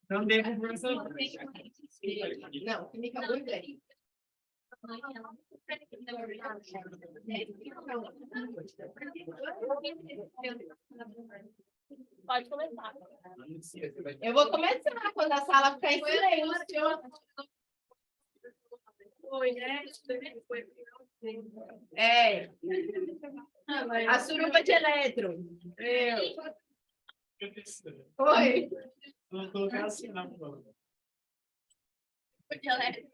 Não dei conversa. Não, química muito bem. Pode começar. Eu vou começar quando a sala ficar em silêncio. Foi, né? É. A suruba de elétron. Oi. Vou colocar assim na prova.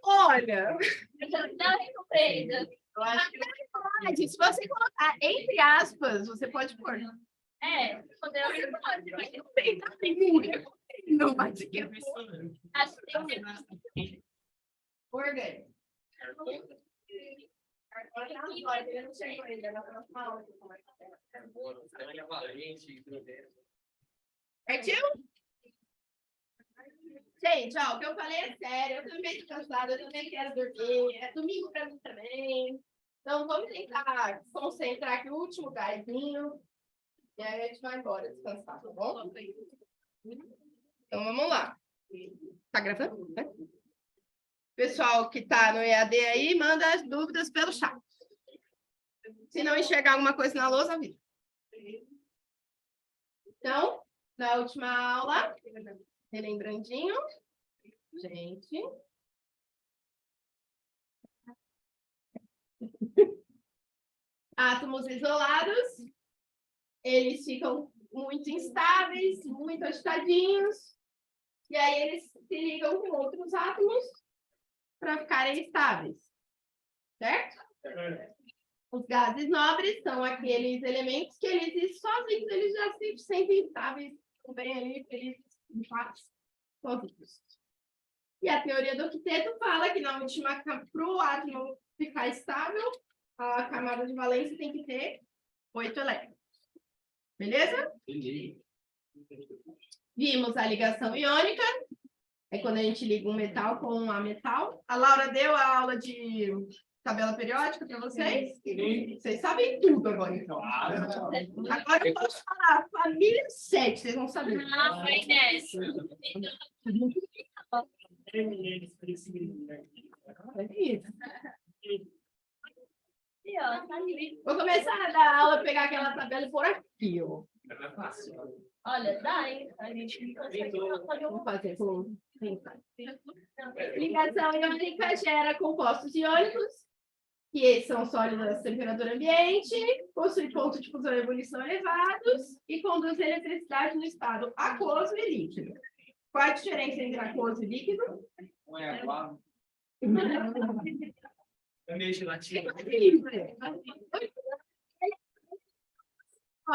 Olha, Não recomendo. eu acho que verdade. Se você colocar entre aspas, você pode pôr. É, quando eu pode, mas Não tem nada nenhum. Não vai ser que acho que tem orgânico. Partiu? Gente, ó, o que eu falei é sério. Eu também tô cansada, eu também quero dormir. É domingo pra mim também. Então, vamos tentar concentrar aqui o último gásinho. E aí a gente vai embora descansar, tá bom? Então, vamos lá. Tá gravando? Né? Pessoal que tá no EAD aí, manda as dúvidas pelo chat. Se não enxergar alguma coisa na lousa, avisa. Então, na última aula, relembrandinho, gente. Átomos isolados, eles ficam muito instáveis, muito agitadinhos, e aí eles se ligam com outros átomos para ficarem estáveis, certo? Os gases nobres são aqueles elementos que eles sozinhos, eles já se sentem estáveis, bem ali, felizes, em paz, sozinhos. E a teoria do octeto fala que na última, para o átomo ficar estável, a camada de valência tem que ter 8 elétrons. Beleza? Vimos a ligação iônica, é quando a gente liga um metal com um ametal. A Laura deu a aula de tabela periódica para vocês? Sim. Vocês sabem tudo agora, então. Agora eu posso falar família 7, vocês vão saber. Ah, foi nessa. Vou começar a dar aula, pegar aquela tabela e pôr aqui, ó. Olha, dá, hein? A gente Vamos fazer com... Ligação iônica gera compostos iônicos, que são sólidos a temperatura ambiente, possuem ponto de fusão e ebulição elevados e conduzem eletricidade no estado aquoso e líquido. Qual a diferença entre aquoso e líquido? Um é água. É meio gelativo.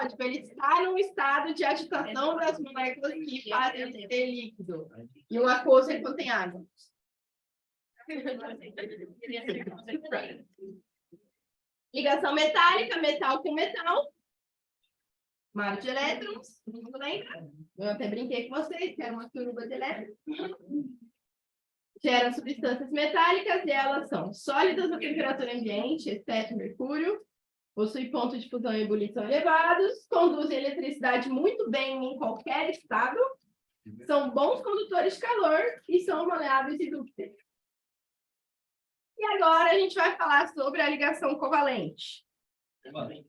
Tipo, ele está num estado de agitação das moléculas que fazem ele ser líquido. E o aquoso ele contém água. Ligação metálica, metal com metal. Mar de elétrons, todo mundo lembra? Eu até brinquei com vocês, que era uma suruba de elétrons. Geram substâncias metálicas e elas são sólidas a temperatura ambiente, exceto mercúrio, possuem ponto de fusão e ebulição elevados, conduzem eletricidade muito bem em qualquer estado, são bons condutores de calor e são maleáveis e dúcteis. E agora a gente vai falar sobre a ligação covalente. Covalente.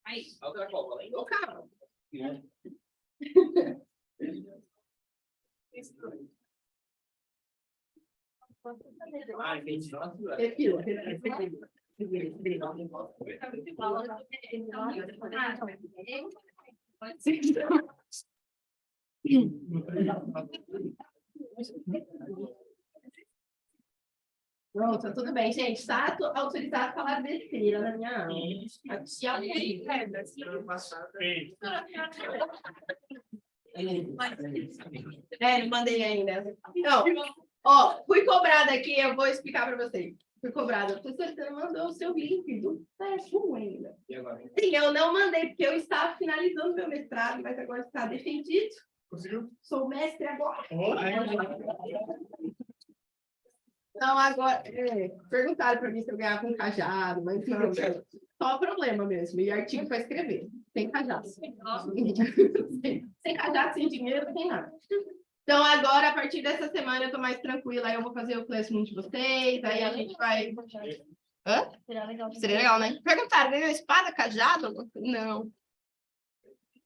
Aí. Outra covalente. Ô, calma. Ah, entendi. Refila. Pronto, tudo bem, gente. Está autorizado a falar besteira na minha aula. Não mandei ainda. Então, ó, fui cobrada aqui, eu vou explicar para vocês. Fui cobrada. A professora mandou o seu link do TESCUM ainda. Sim, eu não mandei, porque eu estava finalizando meu mestrado, mas agora está defendido. Conseguiu? Sou mestre agora. Então, agora, perguntaram para mim se eu ganhava um cajado, mas não, só o problema mesmo. E artigo para escrever, sem cajado. Sem cajado, sem dinheiro, sem nada. Então, agora, a partir dessa semana, eu tô mais tranquila. Aí eu vou fazer o classroom de vocês, aí a gente vai... Hã? Seria legal, né? Perguntaram, ganhou espada, cajado? Não.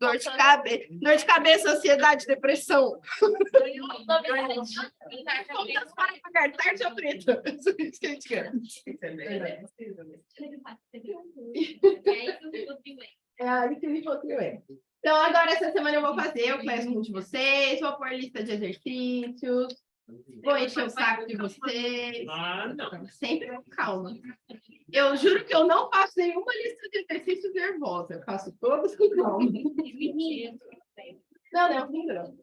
Dor de cabeça, ansiedade, depressão. Tarde ou preta? Isso que a gente quer. É aí que me contribuiu. Então, agora, essa semana eu vou fazer o classroom de vocês, vou pôr lista de exercícios, vou encher o saco de vocês. Não. Sempre com calma. Eu juro que eu não faço nenhuma lista de exercícios nervosa, eu faço todos com calma. Não, não, não.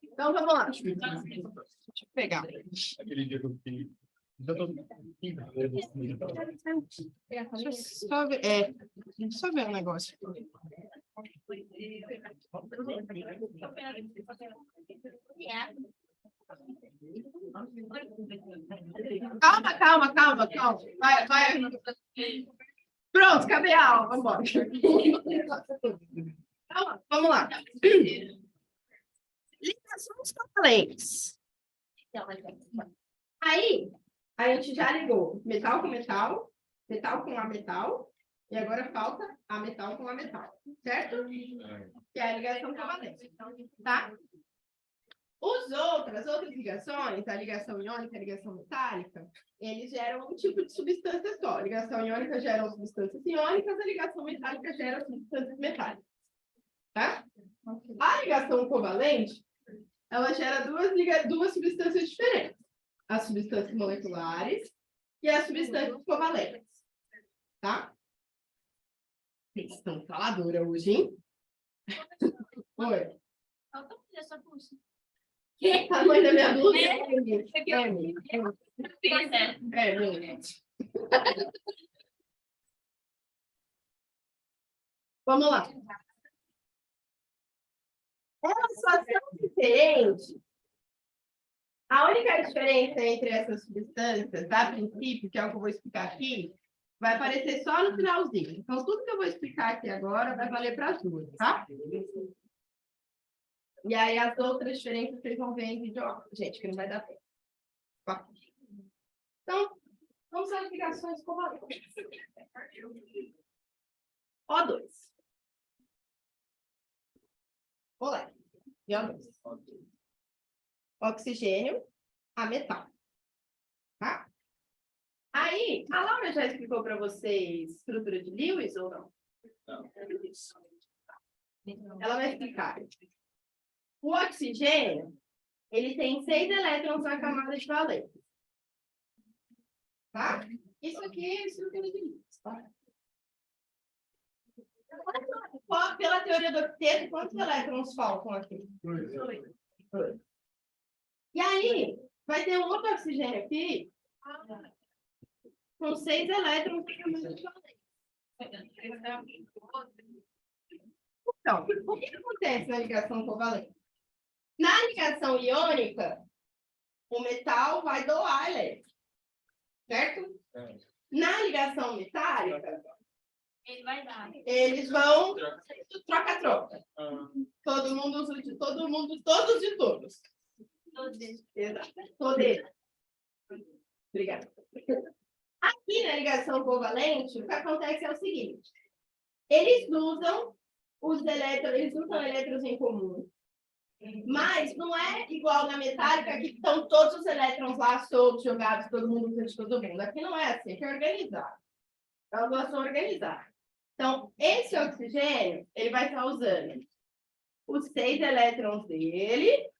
Então, vamos lá. Deixa eu pegar. Aquele dia que eu fiquei. Já tô. Deixa eu só ver, só ver um negócio. Calma. Vai. Pronto, acabei a aula, vamos embora. Calma, vamos lá. Ligações covalentes. Aí, a gente já ligou metal com metal, metal com a metal, e agora falta a metal com a metal, certo? Que é a ligação covalente, tá? As outras ligações, a ligação iônica, a ligação metálica, eles geram um tipo de substância só. A ligação iônica gera substâncias iônicas, a ligação metálica gera substâncias metálicas, tá? A ligação covalente, ela gera duas substâncias diferentes. As substâncias moleculares e as substâncias covalentes, tá? Vocês estão faladora hoje, hein? Oi. Que tamanho da minha blusa? Vamos lá. É uma situação diferente. A única diferença entre essas substâncias, a princípio, que é o que eu vou explicar aqui, vai aparecer só no finalzinho. Então, tudo que eu vou explicar aqui agora vai valer para as duas, tá? E aí, as outras diferenças vocês vão ver em vídeo. Gente, que não vai dar tempo. Tá? Então, vamos às ligações covalentes. O2. Olá. E O2. Oxigênio a metal. Tá? Aí, a Laura já explicou para vocês estrutura de Lewis ou não? Não. Ela vai explicar. O oxigênio, ele tem 6 elétrons na camada de valência. Tá? Isso aqui é estrutura de Lewis, tá? Pela teoria do octeto, quantos elétrons faltam aqui? 2. E aí, vai ter um outro oxigênio aqui com 6 elétrons na camada de valência. Então, o que acontece na ligação covalente? Na ligação iônica, o metal vai doar elétron, certo? Na ligação metálica, eles vão troca-troca. Todo mundo usa de todo mundo, todos de todos. Exato. Todos. Obrigada. Aqui na ligação covalente, o que acontece é o seguinte: eles usam elétrons em comum. Mas não é igual na metálica, que estão todos os elétrons lá soltos, jogados, todo mundo usa de todo mundo. Aqui não é assim, aqui é organizado. É uma doação organizada. Então, esse oxigênio, ele vai estar usando os 6 elétrons dele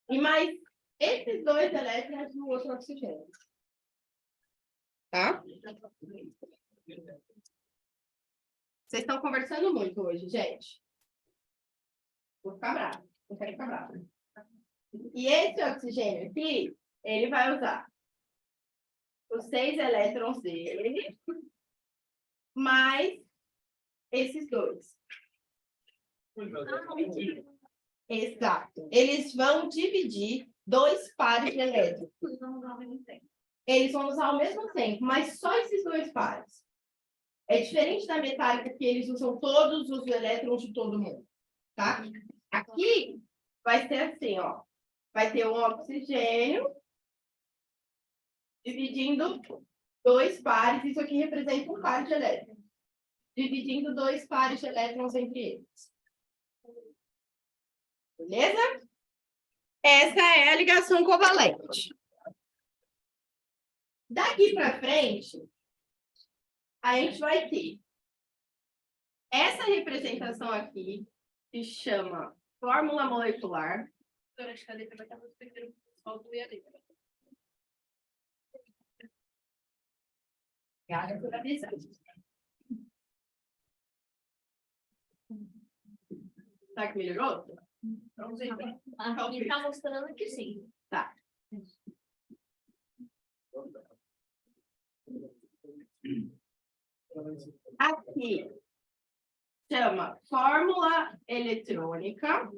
e mais esses 2 elétrons do outro oxigênio. Tá? Vocês estão conversando muito hoje, gente. Vou ficar bravo. Não quero ficar bravo. E esse oxigênio aqui, ele vai usar os 6 elétrons dele mais esses dois. Exato. Eles vão dividir 2 pares de elétrons. Eles vão usar ao mesmo tempo, mas só esses 2 pares. É diferente da metálica, que eles usam todos os elétrons de todo mundo. Tá? Aqui vai ser assim, ó. Vai ter um oxigênio dividindo 2 pares. Isso aqui representa um par de elétrons. Dividindo 2 pares de elétrons entre eles. Beleza? Essa é a ligação covalente. Daqui para frente, a gente vai ter essa representação aqui, que chama fórmula molecular. Obrigada por avisar. Tá que melhorou? Aqui tá mostrando que sim. Tá. Aqui chama fórmula eletrônica.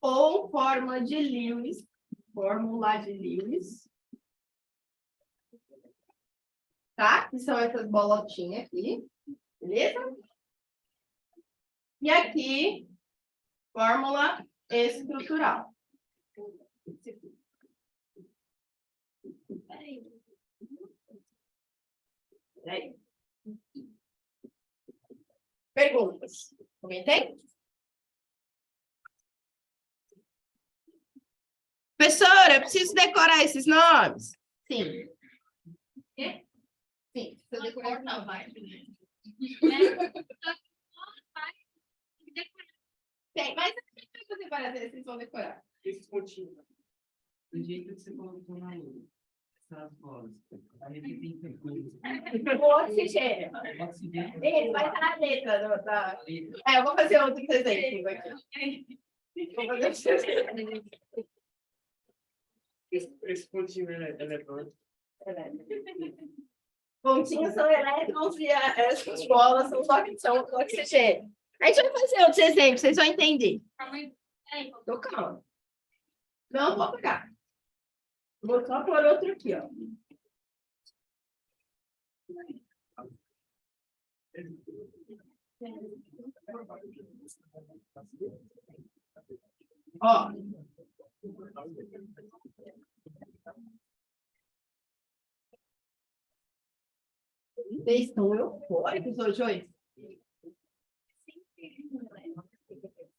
Ou fórmula de Lewis. Fórmula de Lewis. Tá? Que são essas bolotinhas aqui. Beleza? E aqui, fórmula estrutural. Peraí. Perguntas? Comentei? Professora, eu preciso decorar esses nomes? Sim. Quê? Sim, precisa decorar esses Não, nomes. vai. Tem, mas o que vai fazer várias vezes vocês vão decorar? Esses pontinhos. Do jeito que você colocou na lua. Essas bolas. Aí ele tem coisas. O oxigênio. Oxigênio. Ele vai estar na letra da... É, eu vou fazer outro desenho aqui. Vou fazer outro desenho. Esse pontinho é eletrônico. Pontinhos são elétrons e essas bolas são oxigênio. A gente vai fazer outros exemplos, vocês vão entender. Tô calma. Não vou pegar. Vou só pôr outro aqui, ó. Ó. Vocês estão eufóricos hoje, oi?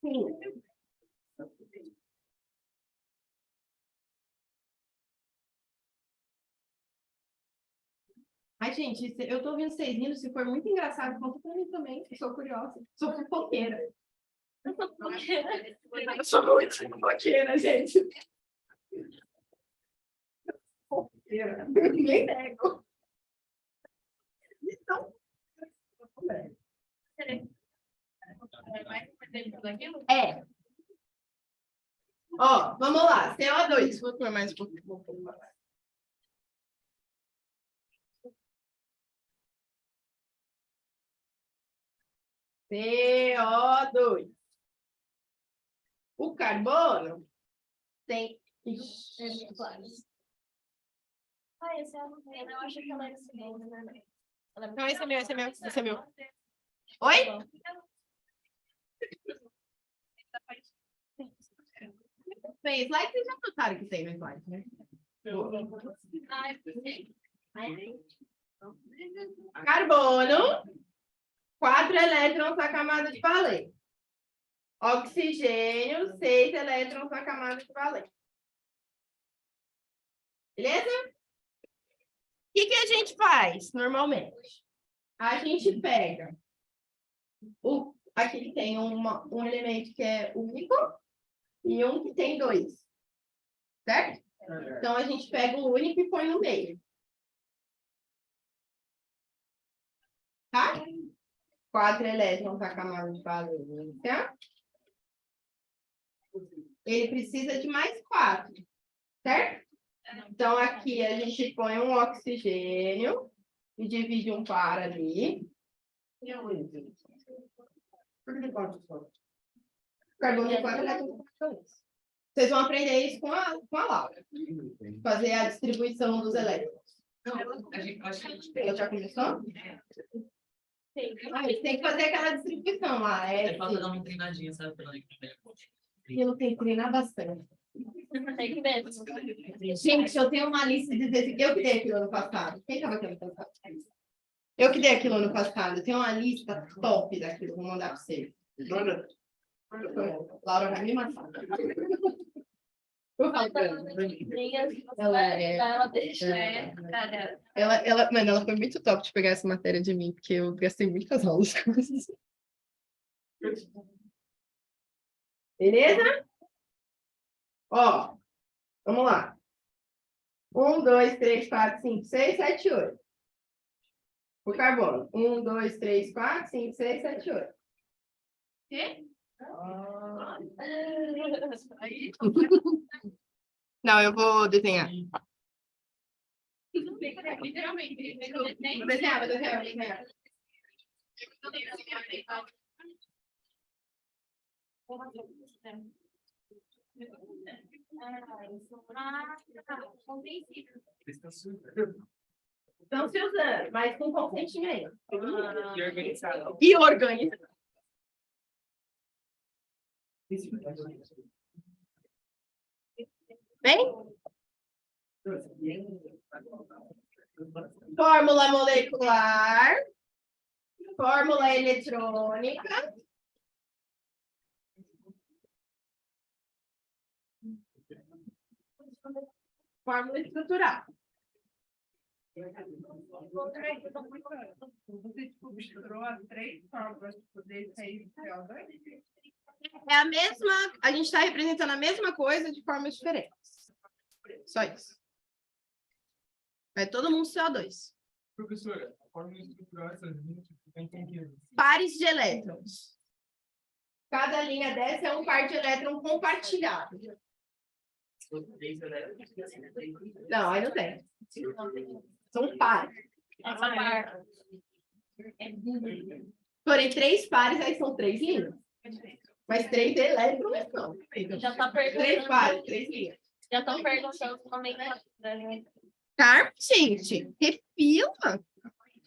Sim. Ai, gente, eu tô ouvindo vocês rindo, se for muito engraçado, conta pra mim também, eu sou curiosa. Sou fofoqueira. Eu sou muito fofoqueira, gente. Fofoqueira. Nem nego. Então... É. Ó, vamos lá. CO2. Vou pôr mais um pouquinho. CO2. O carbono tem... Ah, esse é a Lumena. Eu acho que ela é esse mesmo, né? Não, esse é meu, esse é meu, esse é meu. Oi? Tem slide, vocês já notaram que tem no slide, né? Carbono, 4 elétrons na camada de valência. Oxigênio, 6 elétrons na camada de valência. Beleza? O que a gente faz normalmente? A gente pega aqui tem um elemento que é único e um que tem 2. Certo? Então, a gente pega o único e põe no meio. Tá? 4 elétrons na camada de valência. ele precisa de mais 4, certo? Então, aqui a gente põe um oxigênio e divide um par ali. Carbono de 4 elétrons. Vocês vão aprender isso com a Laura. Fazer a distribuição dos elétrons. Não, a gente acho que Ela já começou? Ah, tem que fazer aquela distribuição lá. é falta dar uma treinadinha, sabe? Pela Eu tenho que treinar bastante. Tem que ver. Gente, eu tenho uma lista de desenhos. Eu que dei aquilo ano passado. Quem estava aqui ano passado? Eu que dei aquilo ano passado. Eu tenho uma lista top daquilo. Vou mandar para você. Laura vai me matar. Eu falo pra ela. Ela deixa. Mano, ela foi muito top de pegar essa matéria de mim, porque eu gastei muitas aulas com isso. Beleza? Ó, vamos lá. 1, 2, 3, 4, 5, 6, 7, 8. O carbono. 1, 2, 3, 4, 5, 6, 7, 8. Quê? Não, eu vou desenhar. Literalmente. Vou desenhar. Estão se usando, mas com consentimento. E organizado. E organizado. Bem? Fórmula molecular. Fórmula eletrônica. Fórmula estrutural. Você misturou as 3 fórmulas para poder sair do CO2? É a mesma, a gente está representando a mesma coisa de formas diferentes. Só isso. Vai todo mundo CO2. Professora, a forma estrutural essas linhas tem que Pares de elétrons. Cada linha dessa é um par de elétron compartilhado. Não, aí não tem. São pares. Essa parte. Porém, 3 pares, aí são 3 linhas. Mas 3 elétrons, não. Já está 3 perguntando. pares, 3 linhas. Já estão perguntando também. Carmo, gente, refila.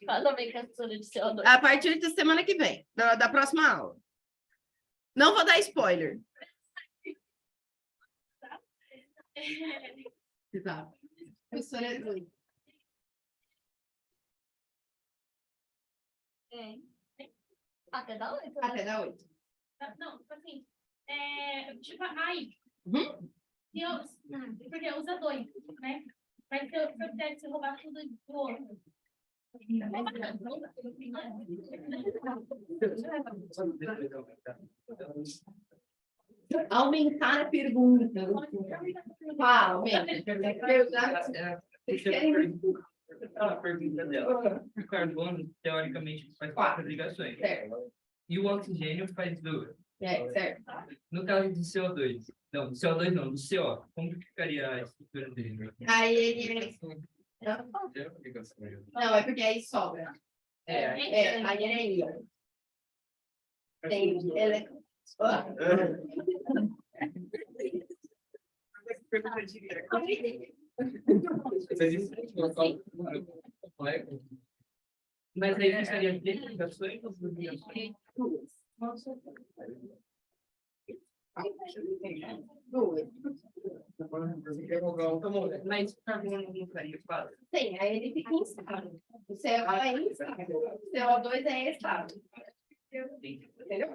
Faz a nomenclatura de CO2. A partir da semana que vem, da próxima aula. Não vou dar spoiler. Exato. Professora é doida. Até dá 8. Até dá 8. Não, assim, tipo, aí, Uhum. porque usa 2, né? Mas se eu quisesse roubar tudo do outro. Aumentar a pergunta. Fala, aumenta. A pergunta dela. O carbono, teoricamente, faz 4 ligações. Certo. E o oxigênio faz 2. Certo. No caso do CO2. Não, do CO2 não, do CO. Como que ficaria a estrutura dele? Aí ele... Não, é porque aí sobra. Aí é íon. Tem elétrons. Mas aí ficaria 3 ligações ou 2 ligações? Duas. Mas o carbono não faria 4. Sim, aí ele fica instável. O CO é instável. O CO2 é estável. Entendeu?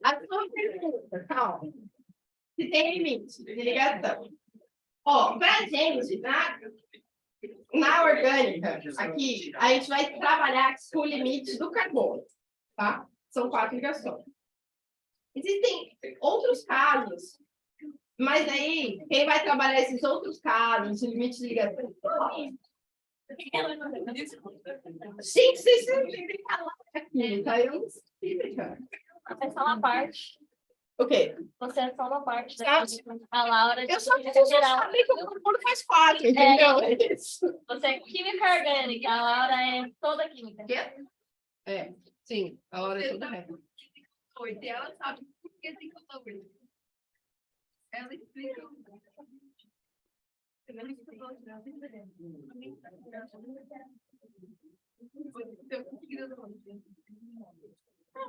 A sua pergunta, calma. Se tem limite de ligação. Ó, pra gente, na orgânica, aqui, a gente vai trabalhar com o limite do carbono, tá? São 4 ligações. Existem outros casos, mas aí, quem vai trabalhar esses outros casos, de limite de ligação? Gente, vocês não têm que falar aqui, tá? Eu não sei, cara. É só uma parte. O quê? Você é só uma parte Ah, da química. A Laura Eu só é preciso geral. saber que o mundo faz parte, entendeu? É isso. Você é química orgânica, a Laura é toda química. Quê? É, sim, a hora é toda reta. E ela sabe por que tem que usar oito. Ela explica.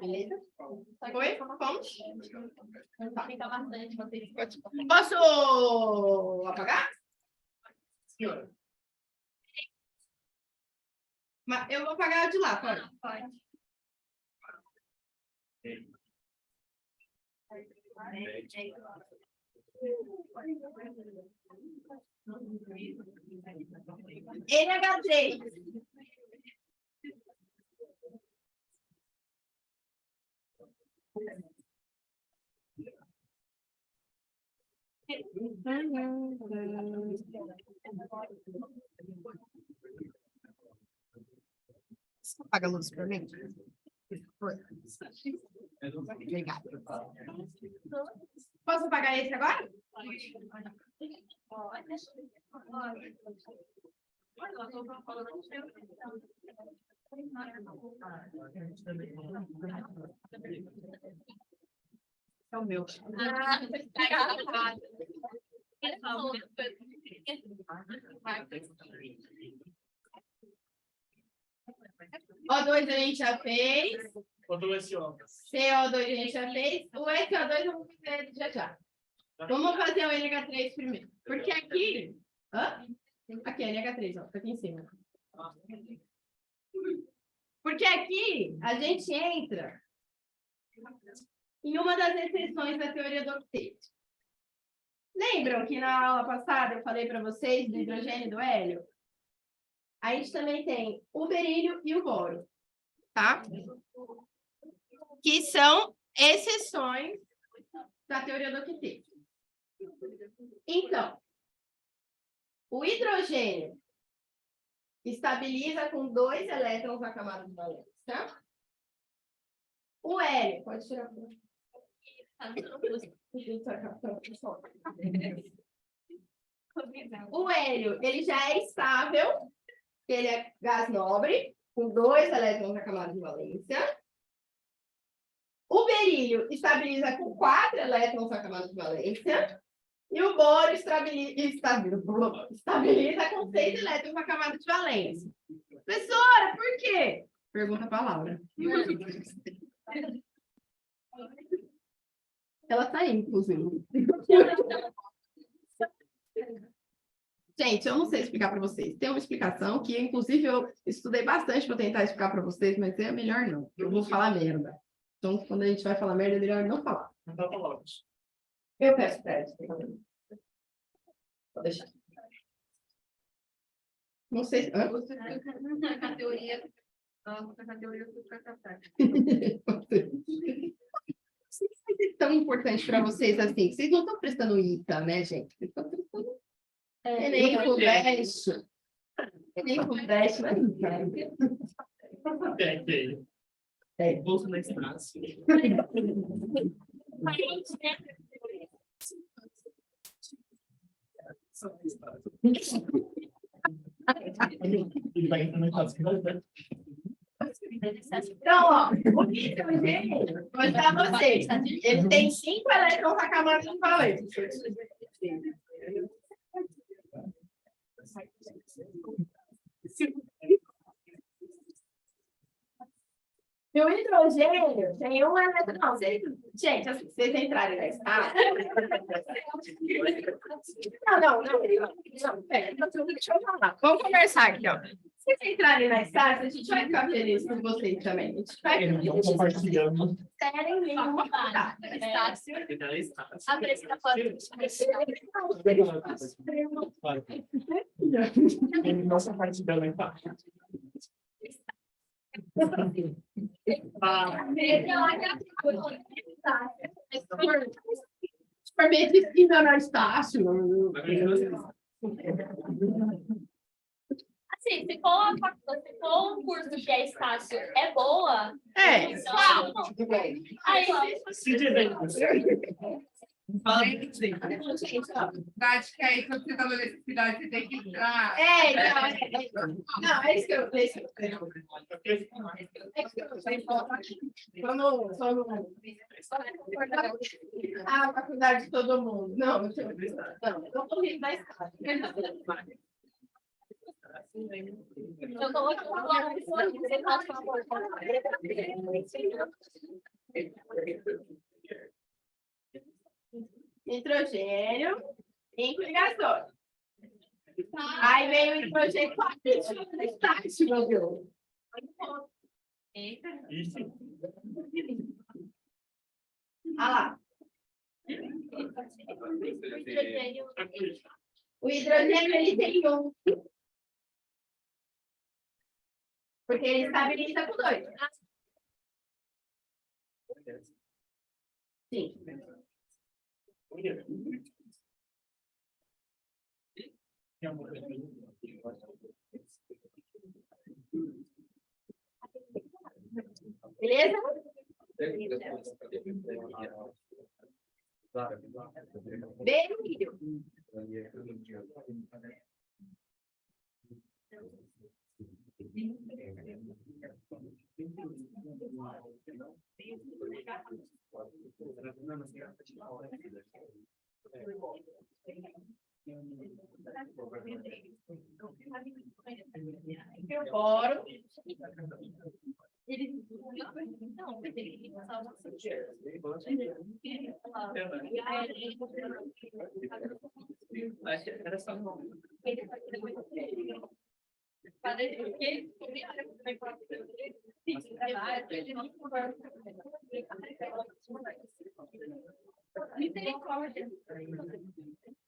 Beleza? Oi? Vamos? Tá. Fica bastante, vocês. Posso apagar? Senhora. Mas eu vou apagar de lá, pode? Pode. NH3. Apaga a luz para mim. Obrigada. Posso apagar esse agora? É o meu. O2 a gente já fez. Quando esse homem. CO2 a gente já fez. O SO2 eu vou fazer já já. Vamos fazer o NH3 primeiro. Porque aqui... Hã? Aqui, NH3, ó. Tá aqui em cima. Porque aqui a gente entra em uma das exceções da teoria do octeto. Lembram que na aula passada eu falei para vocês do hidrogênio e do hélio? A gente também tem o berílio e o boro, tá? Que são exceções da teoria do octeto. Então, o hidrogênio estabiliza com 2 elétrons na camada de valência. O hélio, pode tirar. O hélio, ele já é estável, ele é gás nobre, com 2 elétrons na camada de valência. O berílio estabiliza com 4 elétrons na camada de valência. E o boro estabiliza com 6 elétrons na camada de valência. Professora, por quê? Pergunta para a Laura. Ela está aí, inclusive. Gente, eu não sei explicar para vocês. Tem uma explicação que, inclusive, eu estudei bastante para tentar explicar para vocês, mas é melhor não. Eu vou falar merda. Então, quando a gente vai falar merda, é melhor não falar. Então, logo. Eu peço para eles. Vou deixar. Não sei. Hã? A teoria. A teoria do fracassado. É tão importante para vocês assim. Vocês não estão prestando ITA, né, gente? Vocês estão prestando. Nem Fulvestre. Nem Fulvestre, mas não quero. É. Bolsa na estrada. Ele vai entrar no espaço. Então, ó, o hidrogênio, vou dar a vocês. Ele tem 5 elétrons na camada de valência. E o hidrogênio tem um elétron. Não, gente, assim, se vocês entrarem na escala. Não, pera, deixa eu falar. Vamos conversar aqui, ó. Se vocês entrarem na escala, a gente vai ficar feliz com vocês também. A gente vai Ele não compartilhando. terem nenhuma vontade. A Priscila pode. Ele não compartilhando embaixo. Por medicina não Estácio. Assim, se for um curso que é estácio, é boa. É. Então, aí, Se dizer. Fala que tem. Acho que aí, quando você tá na necessidade, você tem que entrar. Não, é isso que eu pensei. Vamos a faculdade de todo mundo. Não, não eu tô rindo da escola. eu coloco uma pessoa que você faz uma coisa. Nitrogênio, 5 ligações. Aí vem o hidrogênio com a estático, meu Deus. Ah lá. O hidrogênio, ele tem um. Porque ele estabiliza com 2. Sim. Beleza? Berílio. Boro. Era só um.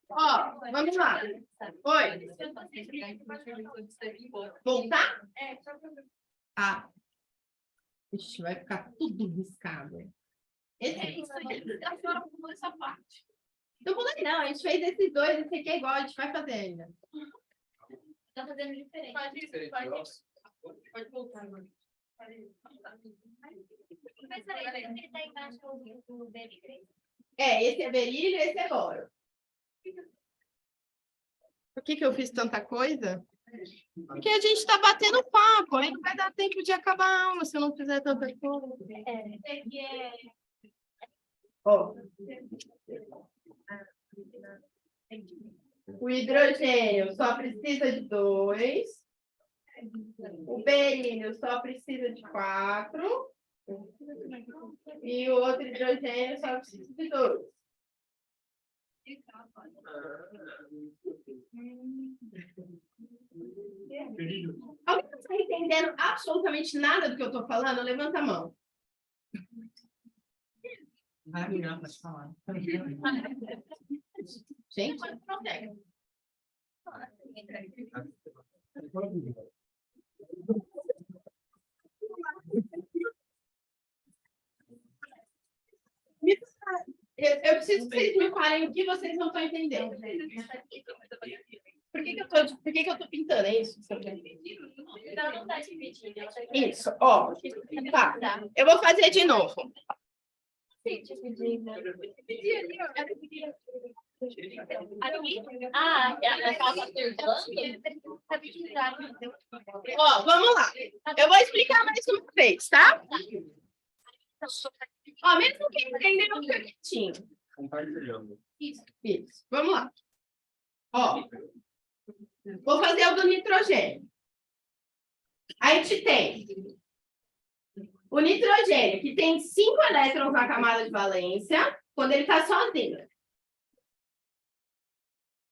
Ó, vamos lá. Oi. Voltar? Ah. Ixi, vai ficar tudo riscado. Esse... essa parte. Não pulei, não. A gente fez esses dois. Esse aqui é igual. A gente vai fazer ainda. Tá fazendo diferente. Pode voltar agora. Mas peraí, ele tá embaixo do berílio. Esse é berílio e esse é boro. Por que eu fiz tanta coisa? Porque a gente está batendo papo. Aí não vai dar tempo de acabar a aula se eu não fizer tanta coisa. Ó. O hidrogênio só precisa de 2. O berílio só precisa de 4. E o outro hidrogênio só precisa de 2. Alguém não está entendendo absolutamente nada do que eu estou falando? Levanta a mão. Vai virar para falar. Gente, eu preciso que vocês me falem o que vocês não estão entendendo. Por que eu tô pintando? É isso? Então não tá dividindo. Isso, ó. Tá. Eu vou fazer de novo. Ela tava perguntando. Ó, vamos lá. Eu vou explicar mais uma vez, tá? Ó, mesmo quem entendeu, fica quietinho. Compartilhando. Isso. Vamos lá. Ó. Vou fazer o do nitrogênio. A gente tem o nitrogênio, que tem 5 elétrons na camada de valência, quando ele está sozinho.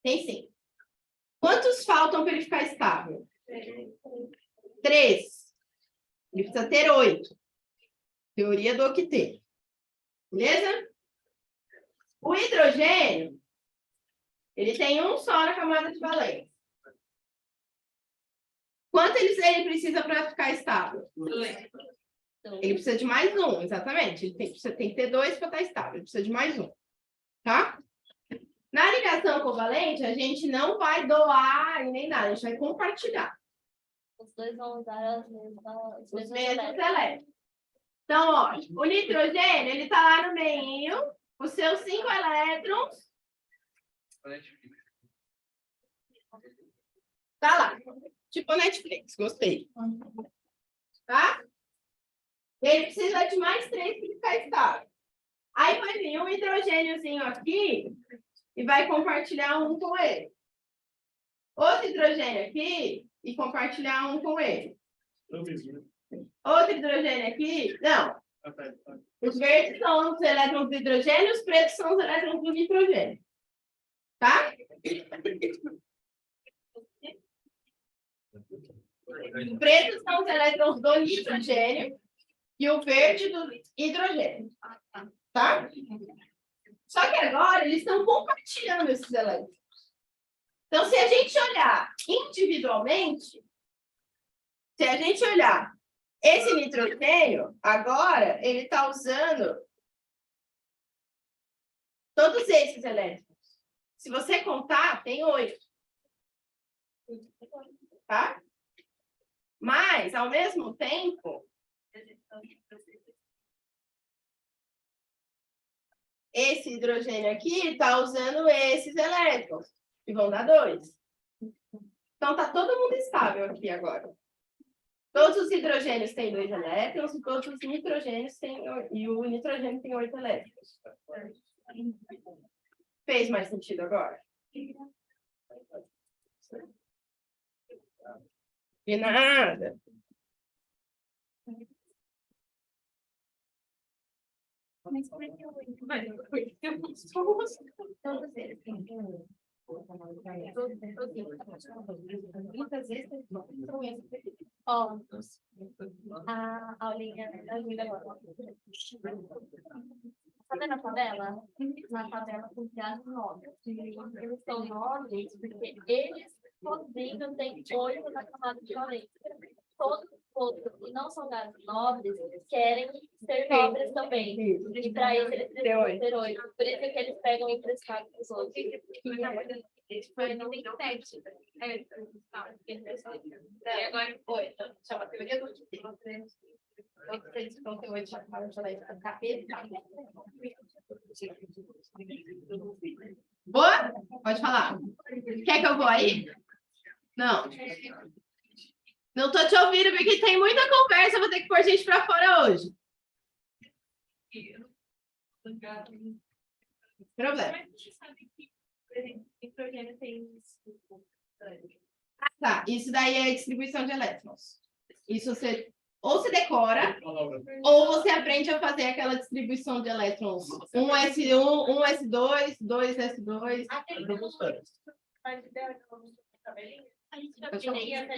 Tem 5. Quantos faltam para ele ficar estável? 3. Ele precisa ter 8. Teoria do octeto. Beleza? O hidrogênio, ele tem um só na camada de valência. Quanto ele precisa para ficar estável? Ele precisa de mais um, exatamente. Ele tem que ter 2 para estar estável. Ele precisa de mais um. Tá? Na ligação covalente, a gente não vai doar e nem nada. A gente vai compartilhar. Os dois vão usar os Os mesmos mesmos elétrons. elétrons. Então, ó, o nitrogênio, ele está lá no meio, os seus 5 elétrons, tá lá. Tipo Netflix, gostei. Tá? Ele precisa de mais 3 para ficar estável. Aí vai vir um hidrogêniozinho aqui e vai compartilhar um com ele. Outro hidrogênio aqui e compartilhar um com ele. Outro hidrogênio aqui. Não. Os verdes são os elétrons do hidrogênio, os pretos são os elétrons do nitrogênio. Tá? Os pretos são os elétrons do nitrogênio e o verde do hidrogênio. Tá? Só que agora eles estão compartilhando esses elétrons. Então, se a gente olhar individualmente, se a gente olhar esse nitrogênio, agora ele está usando todos esses elétrons. Se você contar, tem 8. Tá? Mas, ao mesmo tempo, esse hidrogênio aqui está usando esses elétrons, que vão dar 2. Então, está todo mundo estável aqui agora. Todos os hidrogênios têm 2 elétrons e todos os nitrogênios têm... E o nitrogênio tem 8 elétrons. Fez mais sentido agora? De nada. Mas como é que eu todos eles têm muitas vezes são esses. Ó, a aulinha agora. Tá vendo a tabela? Na tabela com criados nobres. Eles são nobres porque eles sozinhos têm 8 na camada de valência. Todos os outros que não são gases nobres querem ser nobres também. E para isso eles precisam ter 8. Por isso que eles pegam emprestado dos outros. Não tem 7. E agora 8. Chama a teoria do Boa? Pode falar. Quer que eu vou aí? Não. Não tô te ouvindo porque tem muita conversa, vou ter que pôr gente para fora hoje. Problema. Tá, isso daí é a distribuição de elétrons. Isso você ou se decora, ou você aprende a fazer aquela distribuição de elétrons. 1s1, 1s2, 2s2.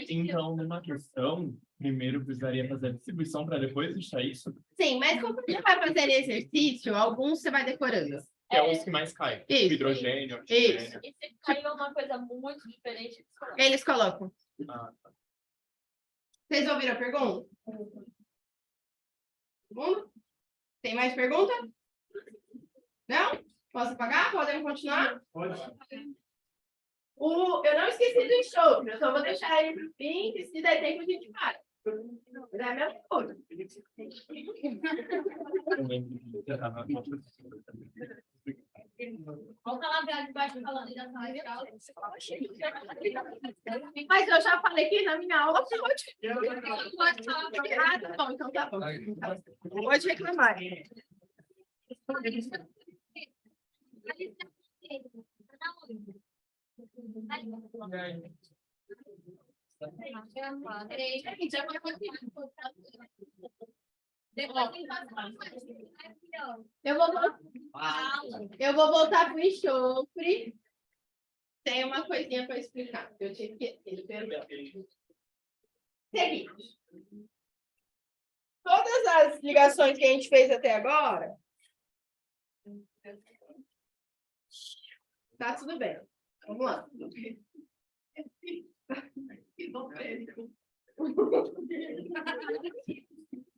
Então, numa questão, primeiro precisaria fazer a distribuição para depois deixar isso, Sim, mas como você vai fazer exercício, alguns você vai decorando. que é os que mais caem. Isso. Hidrogênio, Isso. oxigênio. E se caiu uma coisa muito diferente, Eles colocam. Ah, tá. Vocês ouviram a pergunta? Segundo? Tem mais pergunta? Não? Posso apagar? Podemos continuar? Pode. Eu não esqueci do enxofre, eu só vou deixar ele para o fim, que se der tempo a gente para. Mas é a mesma coisa. Eu lembro que já estava. vamos falar de baixo falando da sala de aula. Mas eu já falei que na minha aula foi ótimo. Pode falar. Ah, tá bom, então tá bom. Pode reclamar. Eu vou voltar para o enxofre. Tem uma coisinha para explicar. Eu tinha esquecido, perdão. Seguinte. Todas as ligações que a gente fez até agora, tá tudo bem. Vamos lá.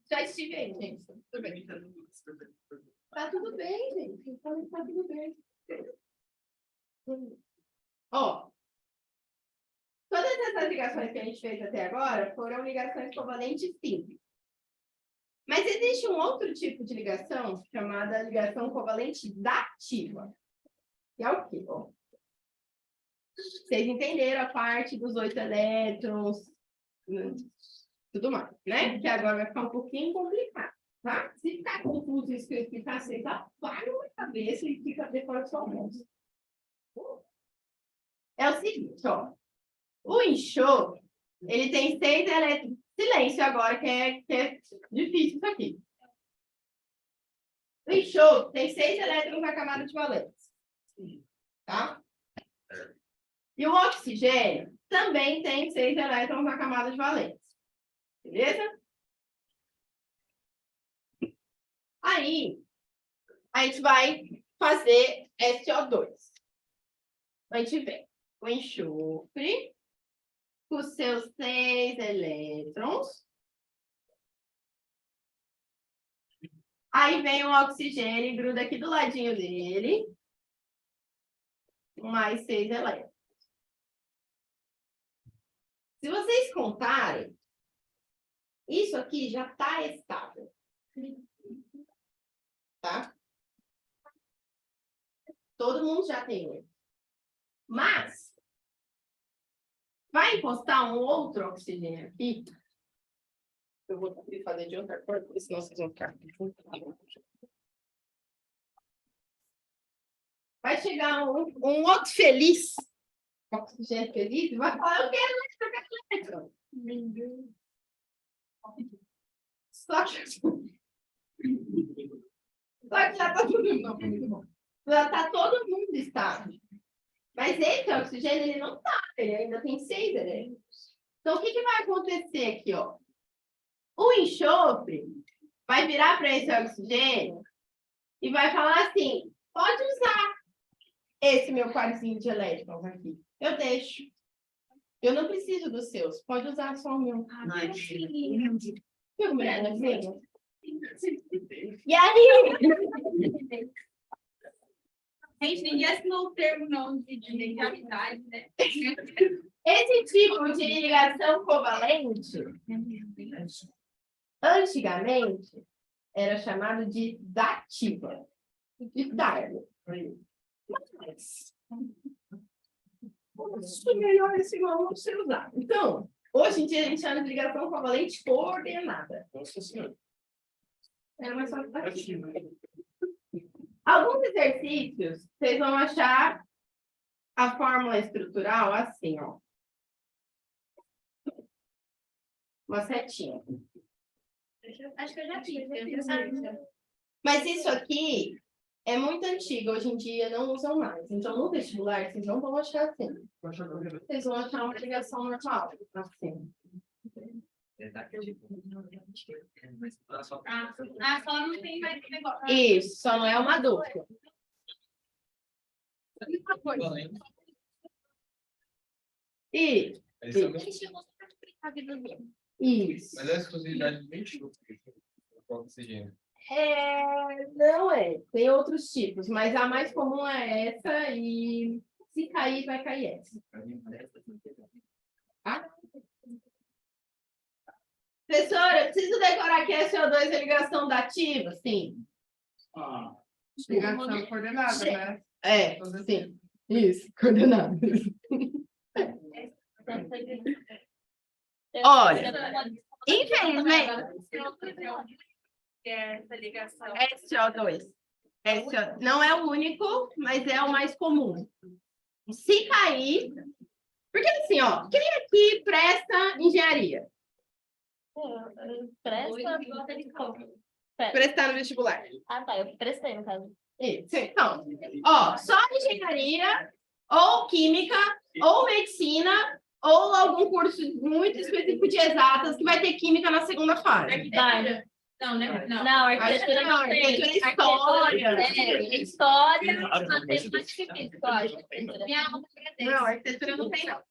Já estive aí, gente. Tudo bem. Tá tudo bem, gente. Eu falei que tá tudo bem. Ó, todas essas ligações que a gente fez até agora foram ligações covalentes simples. Mas existe um outro tipo de ligação chamada ligação covalente dativa. Que é o quê? Ó, vocês entenderam a parte dos 8 elétrons, tudo mais, né? Que agora vai ficar um pouquinho complicado, tá? Se ficar confuso isso que eu explicar, vocês apagam a cabeça e fica depois do seu almoço. É o seguinte, ó. O enxofre, ele tem 6 elétrons. Silêncio agora, que é difícil isso aqui. O enxofre tem 6 elétrons na camada de valência. Tá? E o oxigênio também tem 6 elétrons na camada de valência. Beleza? Aí, a gente vai fazer SO2. A gente vem o enxofre com seus 6 elétrons. Aí vem o oxigênio e gruda aqui do ladinho dele. Mais 6 elétrons. Se vocês contarem, isso aqui já está estável. Tá? Todo mundo já tem 8. Mas, vai encostar um outro oxigênio aqui. Eu vou fazer de outra cor, porque senão vocês vão ficar. Vai chegar um outro feliz, oxigênio feliz, e vai falar, eu quero elétron. Só que já está todo mundo. Já está todo mundo estável. Mas esse oxigênio, ele não está, ele ainda tem 6 elétrons. Então, o que vai acontecer aqui, ó? O enxofre vai virar para esse oxigênio e vai falar assim, pode usar esse meu parzinho de elétrons aqui. Eu deixo. Eu não preciso dos seus. Pode usar só o meu. E aí? Gente, ninguém assinou o termo não de identidade, né? Esse tipo de ligação covalente, antigamente, era chamado de dativa. De dardo. Mas, é melhor esse nome não ser usado. Então, hoje em dia, a gente chama de ligação covalente coordenada. Nossa Senhora. Era mais fácil dativa. Alguns exercícios, vocês vão achar a fórmula estrutural assim, ó. Uma setinha. Acho que eu já fiz. Mas isso aqui é muito antigo, hoje em dia não usam mais. Então, no vestibular, vocês não vão achar assim. Vocês vão achar uma ligação normal, assim. Só não tem mais negócio. Isso, só não é uma dupla. E isso. Mas a exclusividade bem enxofre, o oxigênio. Não é. Tem outros tipos, mas a mais comum é essa e se cair, vai cair essa. Tá? Professora, eu preciso decorar que a SO2 é ligação dativa? Sim. Ligação coordenada, né? É, sim. Isso, coordenada. Olha, infelizmente, Essa ligação. SO2. Não é o único, mas é o mais comum. Se cair... Porque assim, ó, quem aqui presta engenharia? Prestar no vestibular. Ah, tá. Eu prestei, no caso. Isso. Então, ó, só engenharia, ou química, ou medicina, ou algum curso muito específico de exatas que vai ter química na segunda fase. Vai. Não, né? Não. Não, arquitetura Não, não tem. arquitetura é história. História, Claro, mas tem mas mais difícil, eu acho. Minha aula Não, arquitetura não tem, não.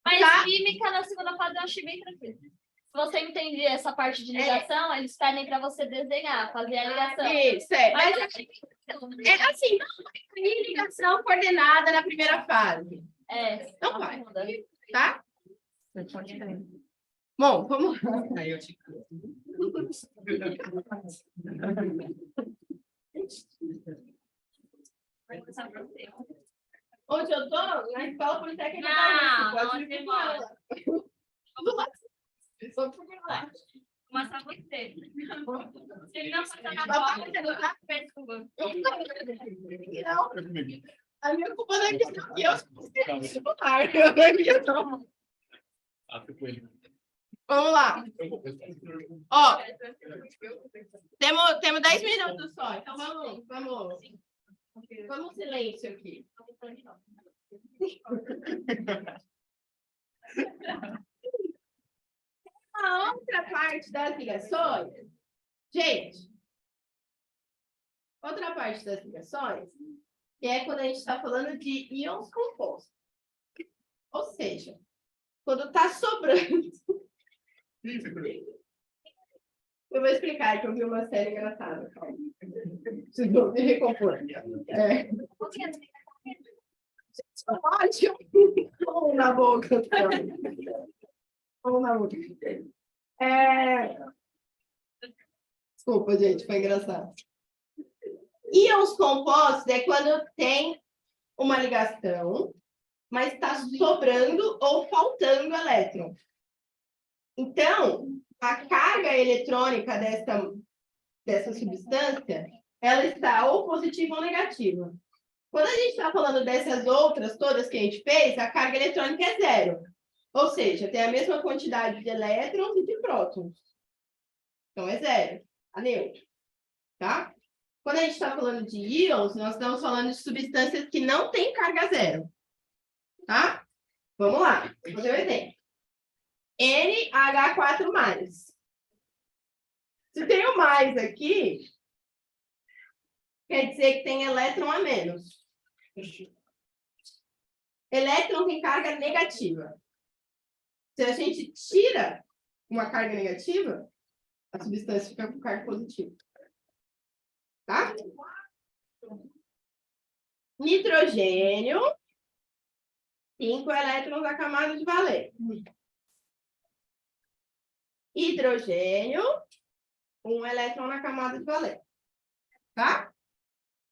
Mas Tá. química na segunda fase eu achei bem tranquilo. Se você entender essa parte de ligação, eles pedem para você desenhar, fazer a ligação. Isso, é. Mas Mas eu achei bem tranquilo. é assim, não vai cair ligação coordenada na primeira fase, É, Não vai. muda. tá? Bom, vamos. Aí eu te Vai começar pra você. Onde eu tô? Na escola politécnica. Não, Pode não, me você procurar lá. Vamos lá. Só procurar lá. Começar você. Se ele não passar na Ela tá prova, fazendo rápido. desculpa. Não, É comigo. a minha culpa não é questão que eu sou vestibular. Eu não é minha, não. Ah, foi com ele. Vamos lá. Ó, temos 10 minutos só, então vamos silêncio aqui. A outra parte das ligações, gente, outra parte das ligações, que é quando a gente está falando de íons compostos. Ou seja, quando está sobrando. Eu vou explicar, que eu vi uma série engraçada. Calma. Vocês vão me recompor. Ótimo. Vamos na boca. Vamos na boca. Desculpa, gente, foi engraçado. Íons compostos é quando tem uma ligação, mas está sobrando ou faltando elétron. Então, a carga eletrônica dessa substância, ela está ou positiva ou negativa. Quando a gente está falando dessas outras todas que a gente fez, a carga eletrônica é zero. Ou seja, tem a mesma quantidade de elétrons e de prótons. Então, é zero. A neutro. Tá? Quando a gente está falando de íons, nós estamos falando de substâncias que não têm carga zero. Tá? Vamos lá. Vou fazer um exemplo. NH4+. Se tem o mais aqui, quer dizer que tem elétron a menos. Elétron tem carga negativa. Se a gente tira uma carga negativa, a substância fica com carga positiva. Tá? Nitrogênio, 5 elétrons na camada de valente. Hidrogênio, 1 elétron na camada de valente. Tá?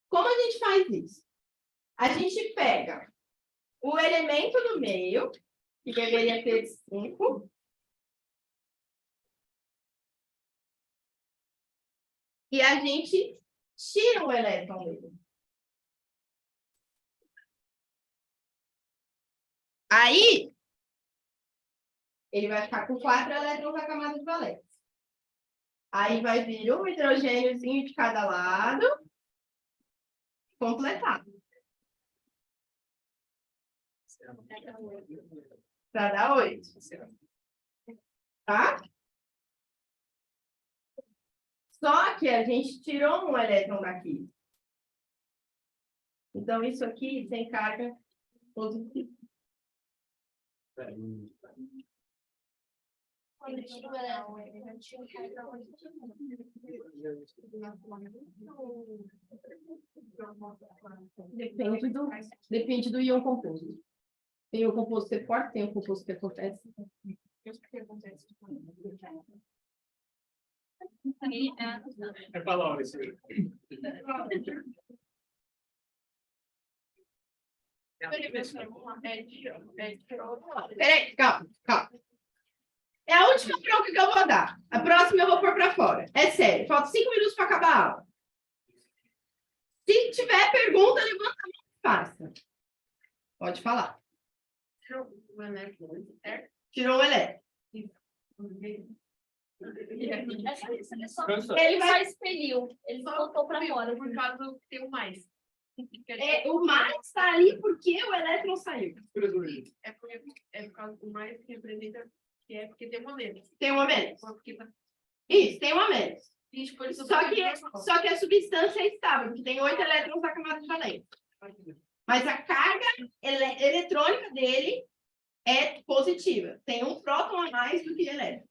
Como a gente faz isso? A gente pega o elemento do meio, que deveria ter 5, e a gente tira o elétron dele. Aí, ele vai ficar com 4 elétrons na camada de valência. Aí vai vir um hidrogêniozinho de cada lado. Completar. Para dar 8. Tá? Só que a gente tirou um elétron daqui. Então, isso aqui tem carga positiva. Quando tira o elétron, ele tira o carga positiva. Depende do íon composto. Tem o composto que é forte, tem o composto que acontece. É palavra isso aí. Peraí, calma. É a última bronca que eu vou dar. A próxima eu vou pôr para fora. É sério, falta 5 minutos para acabar a aula. Se tiver pergunta, levanta a mão e faça. Pode falar. Tirou o elétron. Ele só expeliu, ele voltou para fora. Por causa do que tem o mais. O mais está ali porque o elétron saiu. É por causa do mais que representa, que é porque tem um a menos. Tem um a menos. Porque Isso, tem um a menos. só Só que a substância é estável, porque tem 8 elétrons na camada de valência. Mas a carga eletrônica dele é positiva. Tem um próton a mais do que elétron.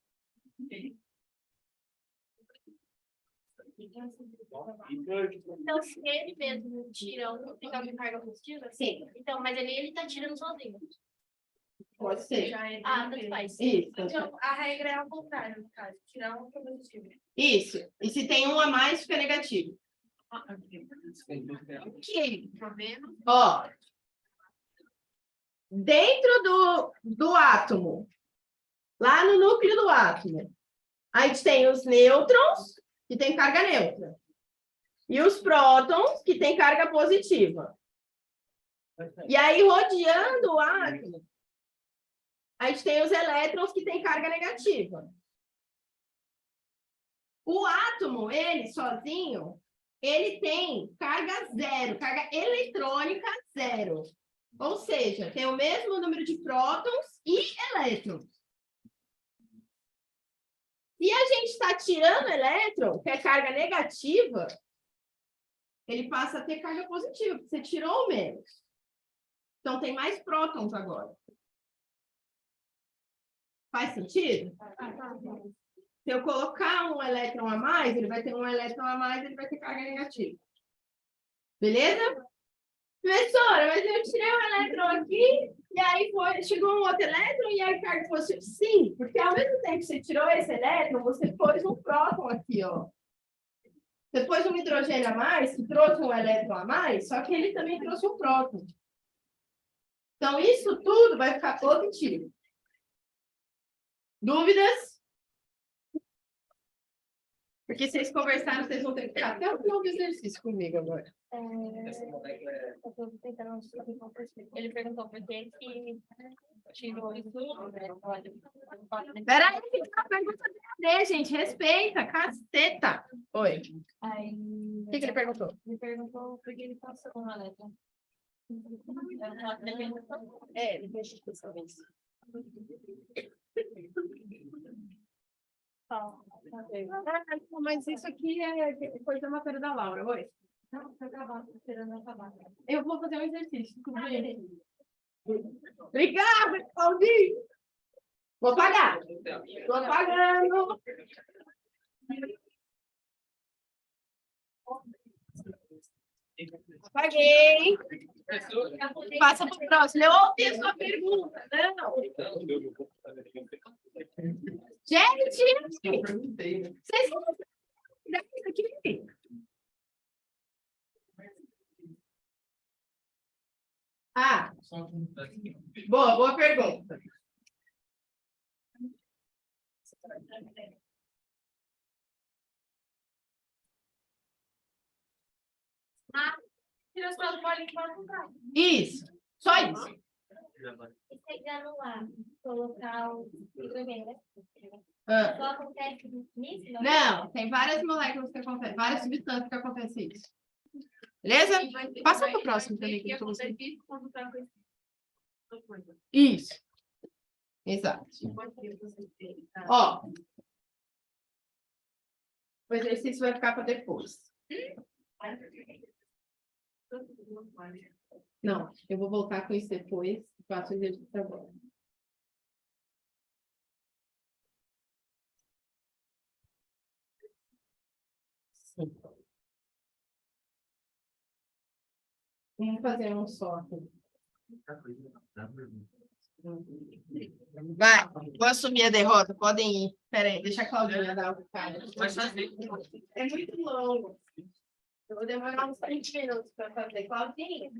Então, se ele mesmo tira um, fica com carga positiva? Sim. Então, mas ele tá tirando sozinho. Pode ser. Já é Tanto faz. Isso. Então, a regra é ao contrário, no caso. Tirar um positivo. Isso. E se tem um a mais, fica negativo. Ok. Ó. Dentro do átomo, lá no núcleo do átomo, a gente tem os nêutrons, que tem carga neutra. E os prótons, que tem carga positiva. E aí, rodeando o átomo, a gente tem os elétrons, que tem carga negativa. O átomo, ele sozinho, ele tem carga zero, carga eletrônica zero. Ou seja, tem o mesmo número de prótons e elétrons. Se a gente está tirando elétron, que é carga negativa, ele passa a ter carga positiva, porque você tirou o menos. Então, tem mais prótons agora. Faz sentido? Se eu colocar um elétron a mais, ele vai ter um elétron a mais, ele vai ter carga negativa. Beleza? Professora, mas eu tirei um elétron aqui, e aí chegou um outro elétron, e aí carga positiva. Sim, porque ao mesmo tempo que você tirou esse elétron, você pôs um próton aqui, ó. Você pôs um hidrogênio a mais, que trouxe um elétron a mais, só que ele também trouxe um próton. Então, isso tudo vai ficar positivo. Dúvidas? Porque vocês conversaram, vocês vão ter que ficar até o final do exercício comigo agora. Eu tô tentando descobrir qual foi. Ele perguntou por que tirou isso, né? Peraí, a pergunta dele, gente. Respeita, caceta. Oi. Aí, O que ele perguntou? ele perguntou por que ele passou uma letra. Depois a gente pensa nisso. Mas isso aqui é coisa da matéria da Laura. Oi. Não, foi acabar, esperando acabar. Eu vou fazer um exercício. Obrigada, Claudinho. Vou pagar. Estou pagando. Paguei. Passa para o próximo. Eu ouvi a sua pergunta. Não. Gente, vocês vão isso aqui? Ah, boa pergunta. Tira só do bolinho para comprar. Isso, só isso. E chegando lá, colocar o hidrogênio, né? Ah, Só acontece nisso? não, tem várias moléculas que acontecem, várias substâncias que acontecem isso. Beleza? Passa para o próximo também. Que eu tô gostando. Isso. Exato. Ó. O exercício vai ficar para depois. Não, eu vou voltar com isso depois e faço o exercício agora. Sim. Vamos fazer um só aqui. Vai, vou assumir a derrota, podem ir. Espera aí, deixa a Claudinha dar o cara. É muito longo. Eu vou demorar uns 20 minutos para fazer. Claudinha.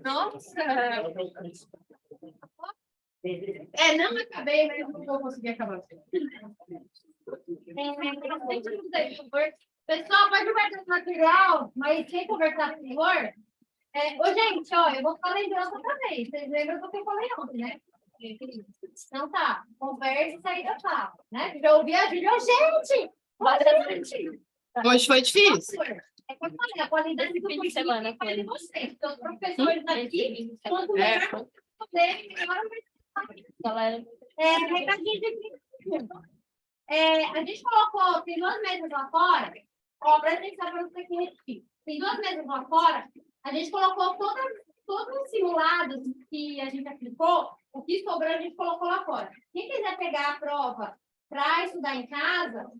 Nossa! Não acabei, mas eu não vou conseguir acabar. Pessoal, pode guardar o material, mas sem conversar, por favor. Ô, gente, ó, eu vou ficar lembrando outra vez. Vocês lembram do que eu falei ontem, né? Então tá, conversa e sair da sala, né? Já ouvi a Júlia, gente! Hoje foi difícil. É como eu falei, a qualidade do fim de semana foi de foi. vocês. Então, os professores aqui, quanto melhor poder, melhor Galera, recadinho de a gente colocou, tem 2 mesas lá fora, ó, presta atenção para você aqui repetir. Tem 2 mesas lá fora, a gente colocou todos os simulados que a gente aplicou, o que sobrou a gente colocou lá fora. Quem quiser pegar a prova para estudar em casa,